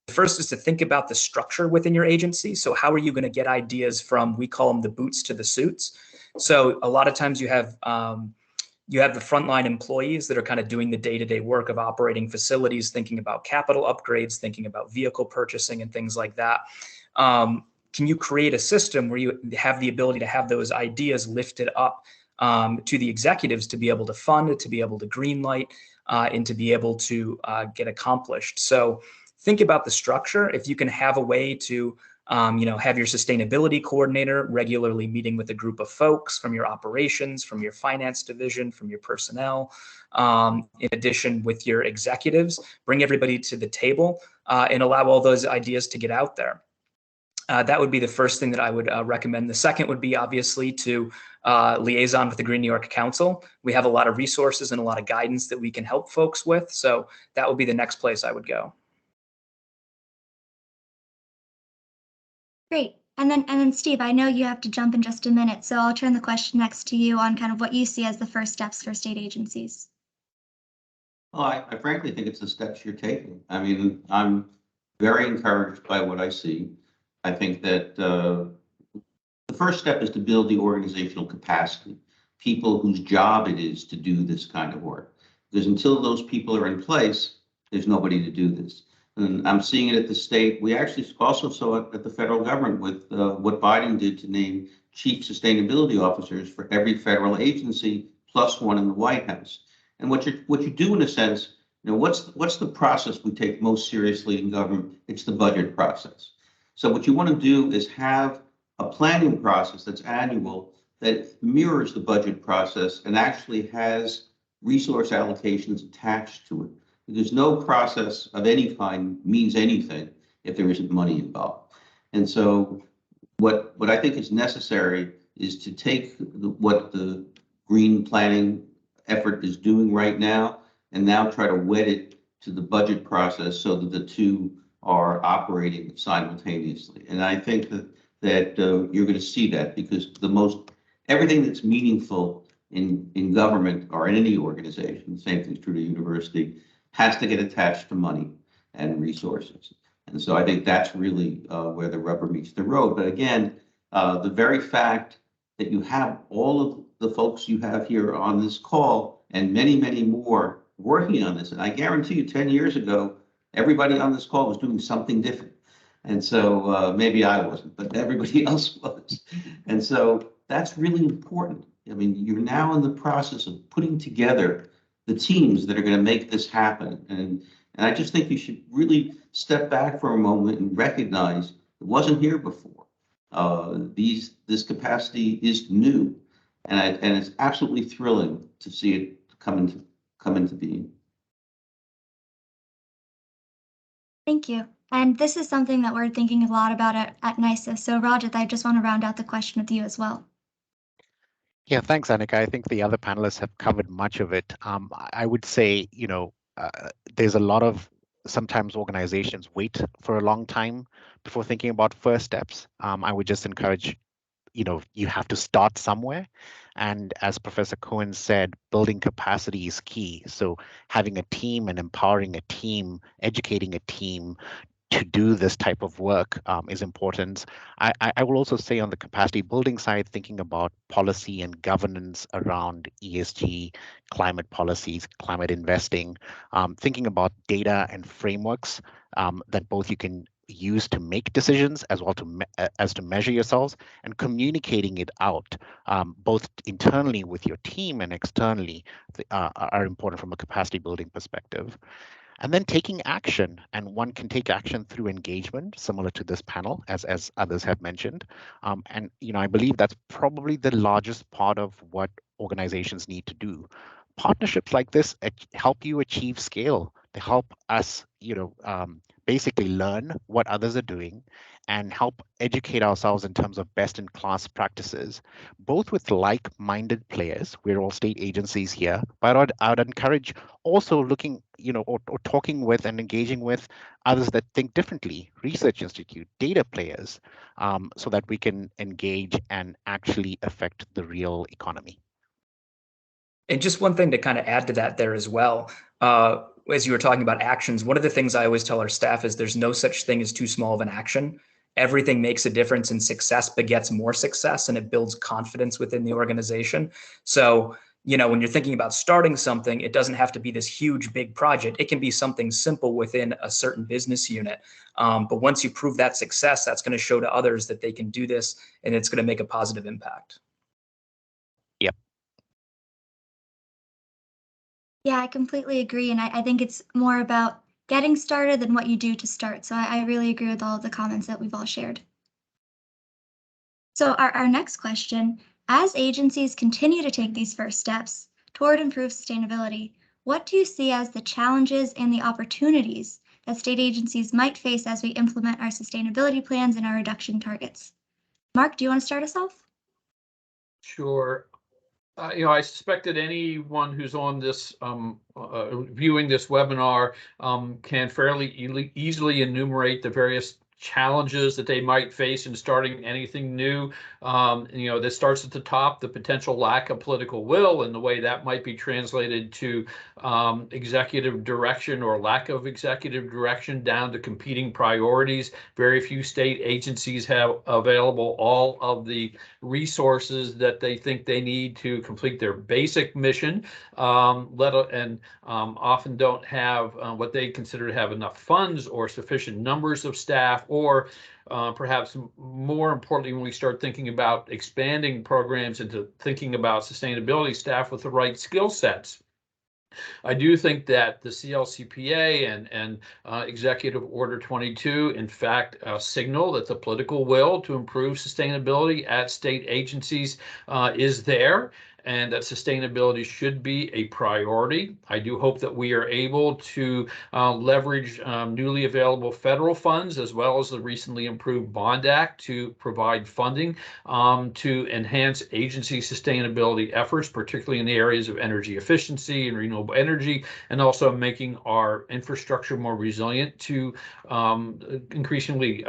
First is to think about the structure within your agency. So how are you going to get ideas from, we call them the boots to the suits. So a lot of times you have the frontline employees that are kind of doing the day-to-day work of operating facilities, thinking about capital upgrades, thinking about vehicle purchasing and things like that. Can you create a system where you have the ability to have those ideas lifted up to the executives to be able to fund, to be able to greenlight, and to be able to get accomplished? So think about the structure. If you can have a way to have your sustainability coordinator regularly meeting with a group of folks from your operations, from your finance division, from your personnel, in addition with your executives, bring everybody to the table and allow all those ideas to get out there. That would be the first thing that I would recommend. The second would be obviously to liaison with the Green New York Council. We have a lot of resources and a lot of guidance that we can help folks with. So that would be the next place I would go. Great. And then Steve, I know you have to jump in just a minute, so I'll turn the question next to you on kind of what you see as the first steps for state agencies. Well, I frankly think it's the steps you're taking. I mean, I'm very encouraged by what I see. I think that the first step is to build the organizational capacity, people whose job it is to do this kind of work. Because until those people are in place, there's nobody to do this. And I'm seeing it at the state. We actually also saw it at the federal government with what Biden did to name chief sustainability officers for every federal agency, plus one in the White House. And what you do in a sense, what's the process we take most seriously in government? It's the budget process. So what you want to do is have a planning process that's annual that mirrors the budget process and actually has resource allocations attached to it. Because no process of any kind means anything if there isn't money involved. And so what I think is necessary is to take what the green planning effort is doing right now and now try to wed it to the budget process so that the two are operating simultaneously. And I think that you're going to see that, because everything that's meaningful in government or in any organization, the same thing's true to university, has to get attached to money and resources. And so I think that's really where the rubber meets the road. But again, the very fact that you have all of the folks you have here on this call and many, many more working on this, and I guarantee you 10 years ago, everybody on this call was doing something different. And so maybe I wasn't, but everybody else was. And so that's really important. I mean, you're now in the process of putting together the teams that are going to make this happen. And I just think you should really step back for a moment and recognize it wasn't here before. This capacity is new, and it's absolutely thrilling to see it come into being. Thank you. And this is something that we're thinking a lot about at NYSIF. So Rajith, I just want to round out the question with you as well. Yeah, thanks, Anika. I think the other panelists have covered much of it. I would say, there's a lot of, sometimes organizations wait for a long time before thinking about first steps. I would just encourage, you have to start somewhere. And as Professor Cohen said, building capacity is key. So having a team and empowering a team, educating a team to do this type of work is important. I will also say on the capacity building side, thinking about policy and governance around ESG, climate policies, climate investing, thinking about data and frameworks that both you can use to make decisions as well as to measure yourselves, and communicating it out both internally with your team and externally are important from a capacity building perspective. And then taking action, and one can take action through engagement, similar to this panel, as others have mentioned. And I believe that's probably the largest part of what organizations need to do. Partnerships like this help you achieve scale. They help us, basically learn what others are doing and help educate ourselves in terms of best-in-class practices, both with like-minded players. We're all state agencies here, but I would encourage also looking, or talking with and engaging with others that think differently, research institute, data players, so that we can engage and actually affect the real economy. And just one thing to kind of add to that there as well, as you were talking about actions, one of the things I always tell our staff is there's no such thing as too small of an action. Everything makes a difference, and success begets more success, and it builds confidence within the organization. So, when you're thinking about starting something, it doesn't have to be this huge, big project. It can be something simple within a certain business unit. But once you prove that success, that's going to show to others that they can do this, and it's going to make a positive impact. Yep. Yeah, I completely agree. And I think it's more about getting started than what you do to start. So I really agree with all of the comments that we've all shared. So our next question, as agencies continue to take these first steps toward improved sustainability, what do you see as the challenges and the opportunities that state agencies might face as we implement our sustainability plans and our reduction targets? Mark, do you want to start us off? Sure. I suspect that anyone who's on this, viewing this webinar, can fairly easily enumerate the various challenges that they might face in starting anything new. That starts at the top, the potential lack of political will and the way that might be translated to executive direction or lack of executive direction down to competing priorities. Very few state agencies have available all of the resources that they think they need to complete their basic mission, and often don't have what they consider to have enough funds or sufficient numbers of staff or perhaps more importantly, when we start thinking about expanding programs into thinking about sustainability, staff with the right skill sets. I do think that the CLCPA and Executive Order 22, in fact, signal that the political will to improve sustainability at state agencies is there, and that sustainability should be a priority. I do hope that we are able to leverage newly available federal funds as well as the recently improved Bond Act to provide funding to enhance agency sustainability efforts, particularly in the areas of energy efficiency and renewable energy, and also making our infrastructure more resilient to increasingly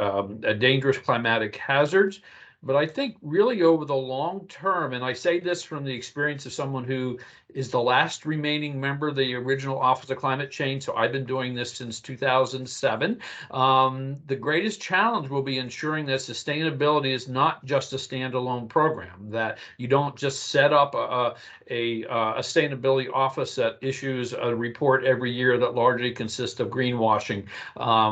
dangerous climatic hazards. But I think really over the long term, and I say this from the experience of someone who is the last remaining member of the original Office of Climate Change, so I've been doing this since 2007, the greatest challenge will be ensuring that sustainability is not just a standalone program, that you don't just set up a sustainability office that issues a report every year that largely consists of greenwashing.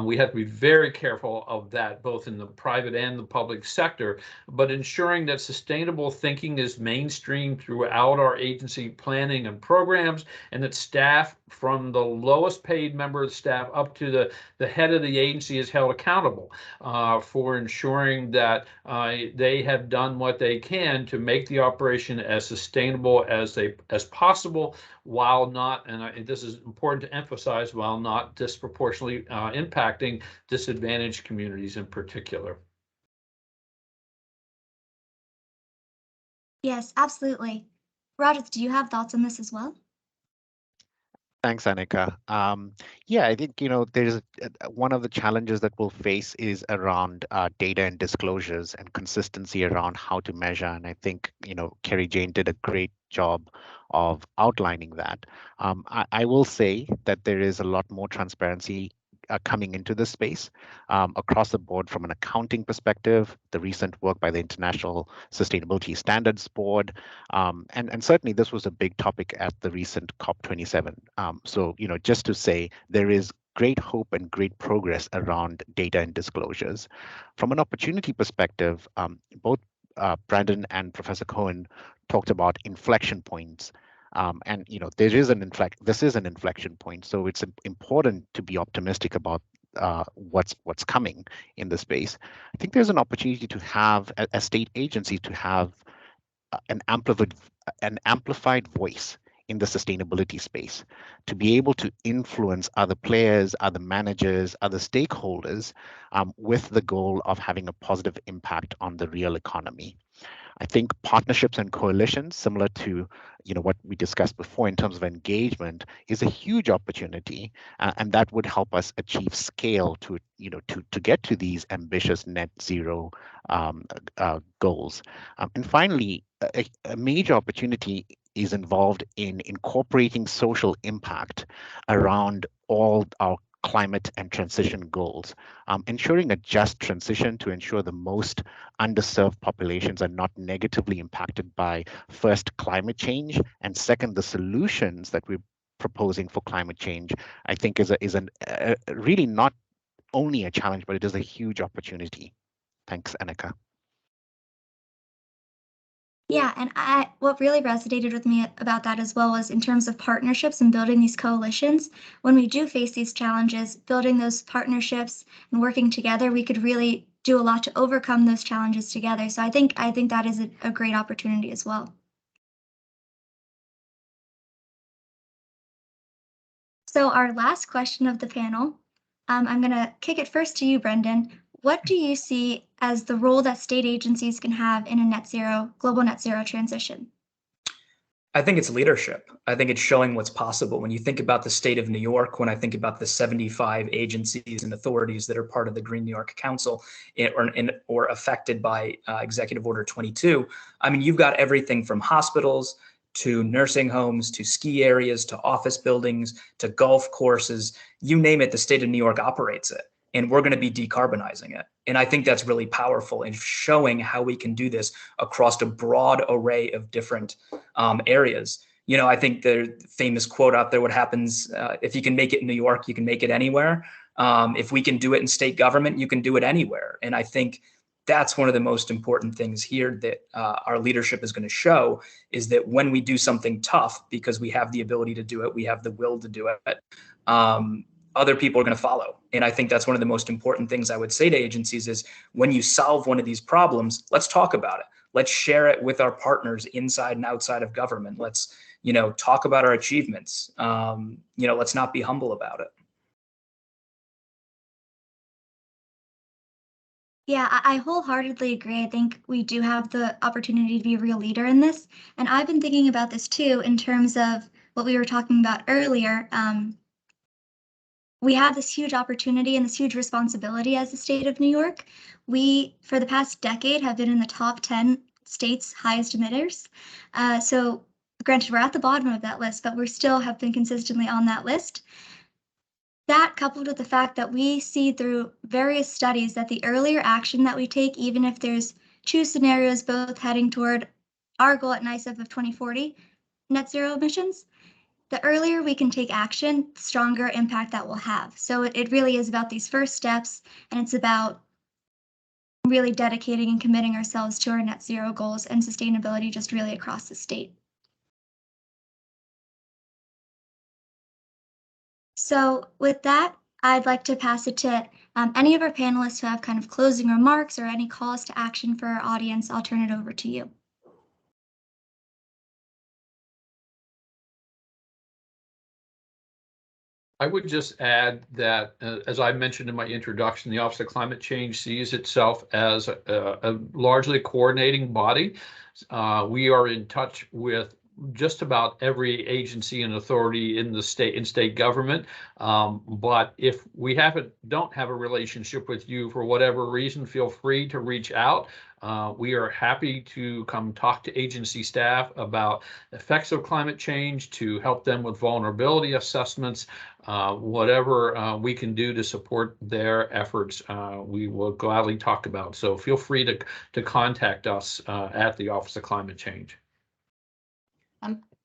We have to be very careful of that, both in the private and the public sector, but ensuring that sustainable thinking is mainstream throughout our agency planning and programs, and that staff from the lowest paid member of the staff up to the head of the agency is held accountable for ensuring that they have done what they can to make the operation as sustainable as possible, while not, and this is important to emphasize, while not disproportionately impacting disadvantaged communities in particular. Yes, absolutely. Rajith, do you have thoughts on this as well? Thanks, Anika. Yeah, I think, there's one of the challenges that we'll face is around data and disclosures and consistency around how to measure. And I think, Kerry-Jane did a great job of outlining that. I will say that there is a lot more transparency coming into this space across the board from an accounting perspective, the recent work by the International Sustainability Standards Board, and certainly this was a big topic at the recent COP27. So, just to say there is great hope and great progress around data and disclosures. From an opportunity perspective, both Brandon and Professor Cohen talked about inflection points. And this is an inflection point, so it's important to be optimistic about what's coming in the space. I think there's an opportunity to have a state agency to have an amplified voice in the sustainability space, to be able to influence other players, other managers, other stakeholders with the goal of having a positive impact on the real economy. I think partnerships and coalitions, similar to what we discussed before in terms of engagement, is a huge opportunity, and that would help us achieve scale to get to these ambitious net zero goals. And finally, a major opportunity is involved in incorporating social impact around all our climate and transition goals, ensuring a just transition to ensure the most underserved populations are not negatively impacted by, first, climate change, and second, the solutions that we're proposing for climate change, I think is really not only a challenge, but it is a huge opportunity. Thanks, Anika. Yeah, and what really resonated with me about that as well was in terms of partnerships and building these coalitions. When we do face these challenges, building those partnerships and working together, we could really do a lot to overcome those challenges together. So I think that is a great opportunity as well. So our last question of the panel, I'm going to kick it first to you, Brendan. What do you see as the role that state agencies can have in a global net zero transition? I think it's leadership. I think it's showing what's possible. When you think about the state of New York, when I think about the 75 agencies and authorities that are part of the Green New York Council or affected by Executive Order 22, I mean, you've got everything from hospitals to nursing homes, to ski areas, to office buildings, to golf courses, you name it, the state of New York operates it. And we're going to be decarbonizing it. And I think that's really powerful in showing how we can do this across a broad array of different areas. I think the famous quote out there, what happens if you can make it in New York, you can make it anywhere. If we can do it in state government, you can do it anywhere. And I think that's one of the most important things here that our leadership is going to show, is that when we do something tough, because we have the ability to do it, we have the will to do it, other people are going to follow. And I think that's one of the most important things I would say to agencies is, when you solve one of these problems, let's talk about it. Let's share it with our partners inside and outside of government. Let's, talk about our achievements. Let's not be humble about it. Yeah, I wholeheartedly agree. I think we do have the opportunity to be a real leader in this. And I've been thinking about this too, in terms of what we were talking about earlier. We have this huge opportunity and this huge responsibility as the state of New York. We, for the past decade, have been in the top 10 states' highest emitters. So granted, we're at the bottom of that list, but we still have been consistently on that list. That, coupled with the fact that we see through various studies that the earlier action that we take, even if there's two scenarios both heading toward our goal at NYSIF of 2040, net zero emissions, the earlier we can take action, the stronger impact that will have. So it really is about these first steps, and it's about really dedicating and committing ourselves to our net zero goals and sustainability just really across the state. So with that, I'd like to pass it to any of our panelists who have kind of closing remarks or any calls to action for our audience. I'll turn it over to you. I would just add that, as I mentioned in my introduction, the Office of Climate Change sees itself as a largely coordinating body. We are in touch with just about every agency and authority in the state government. But if we don't have a relationship with you for whatever reason, feel free to reach out. We are happy to come talk to agency staff about effects of climate change, to help them with vulnerability assessments, whatever we can do to support their efforts, we will gladly talk about. So feel free to contact us at the Office of Climate Change.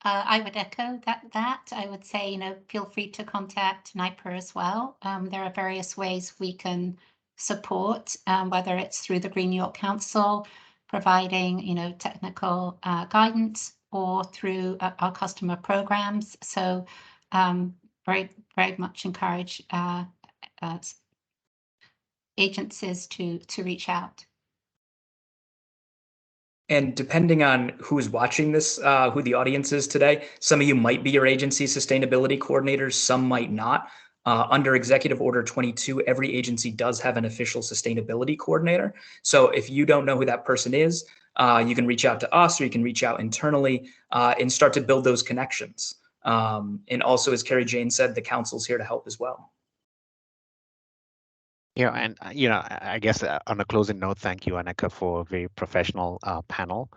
I would echo that. I would say, feel free to contact NYPA as well. There are various ways we can support, whether it's through the Green New York Council, providing, technical guidance, or through our customer programs. So very, very much encourage agencies to reach out. And depending on who's watching this, who the audience is today, some of you might be your agency sustainability coordinators, some might not. Under Executive Order 22, every agency does have an official sustainability coordinator. So if you don't know who that person is, you can reach out to us, or you can reach out internally and start to build those connections. And also, as Kerry-Jane said, the council's here to help as well. Yeah, and I guess on a closing note, thank you, Anika, for a very professional panel.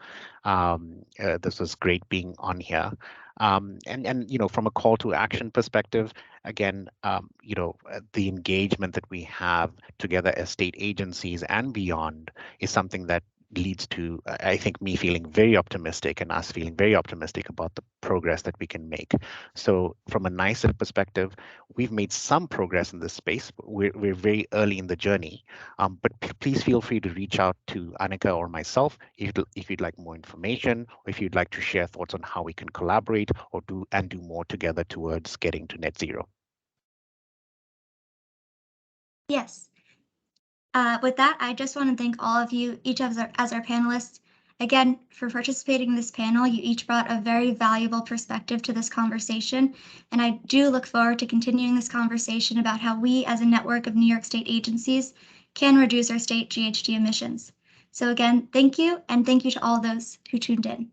This was great being on here. And from a call to action perspective, again, the engagement that we have together as state agencies and beyond is something that leads to, I think, me feeling very optimistic and us feeling very optimistic about the progress that we can make. So from a NYSIF perspective, we've made some progress in this space. We're very early in the journey, but please feel free to reach out to Anika or myself if you'd like more information, or if you'd like to share thoughts on how we can collaborate or do more together towards getting to net zero. Yes. With that, I just want to thank all of you, each of us as our panelists, again, for participating in this panel. You each brought a very valuable perspective to this conversation, and I do look forward to continuing this conversation about how we, as a network of New York State agencies, can reduce our state GHG emissions. So again, thank you, and thank you to all those who tuned in.